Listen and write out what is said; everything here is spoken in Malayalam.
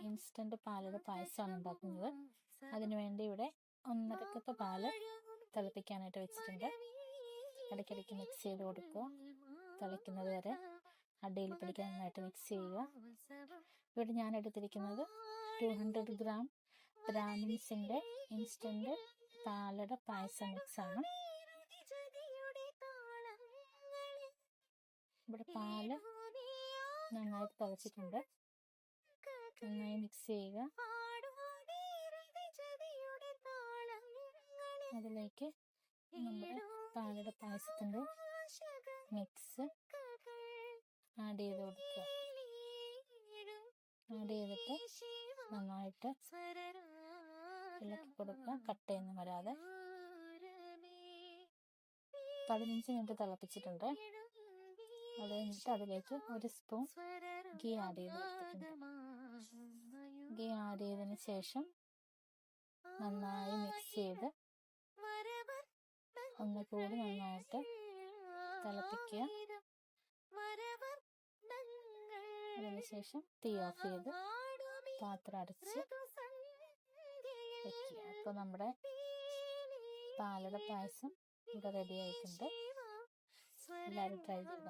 ഇൻസ്റ്റൻറ്റ് പാലട പായസമാണ് ഉണ്ടാക്കുന്നത്. അതിനുവേണ്ടി ഇവിടെ 1.5 കപ്പ് പാല് തിളപ്പിക്കാനായിട്ട് വെച്ചിട്ടുണ്ട്. ഇടയ്ക്കിടയ്ക്ക് മിക്സ് ചെയ്ത് കൊടുക്കുക. തിളയ്ക്കുന്നത് വരെ അടിയിൽ പിടിക്കാൻ നന്നായിട്ട് മിക്സ് ചെയ്യുക. ഇവിടെ ഞാൻ എടുത്തിരിക്കുന്നത് 200 ഗ്രാം ബ്രാഹ്മിൻസിൻ്റെ ഇൻസ്റ്റൻറ്റ് പാലട പായസ മിക്സാണ്. ഇവിടെ പാല് നന്നായിട്ട് തിളച്ചിട്ടുണ്ട്. നന്നായി മിക്സ് ചെയ്യുക. അതിലേക്ക് നമ്മുടെ പാലട പായസത്തിൻ്റെ മിക്സ് ആഡ് ചെയ്ത് കൊടുക്കുക. ആഡ് ചെയ്തിട്ട് നന്നായിട്ട് ഇളക്കി കൊടുക്കുക, കട്ടയൊന്നും വരാതെ. 15 മിനിറ്റ് തിളപ്പിച്ചിട്ടുണ്ട്. അത് കഴിഞ്ഞിട്ട് അതിലേക്ക് 1 സ്പൂൺ ഗീ ആഡ് ചെയ്ത് കൊടുത്തിട്ടുണ്ട്. ഗീ ആഡ് ചെയ്തതിന് ശേഷം നന്നായി മിക്സ് ചെയ്ത് ഒന്നുകൂടി നന്നായിട്ട് തിളപ്പിക്കുക. അതിനുശേഷം തീ ഓഫ് ചെയ്ത് പാത്രം അടച്ച് വെക്കുക. അപ്പോൾ നമ്മുടെ പാലട പായസം ഇവിടെ റെഡി ആയിട്ടുണ്ട്. എല്ലാവരും ട്രൈ ചെയ്യുക.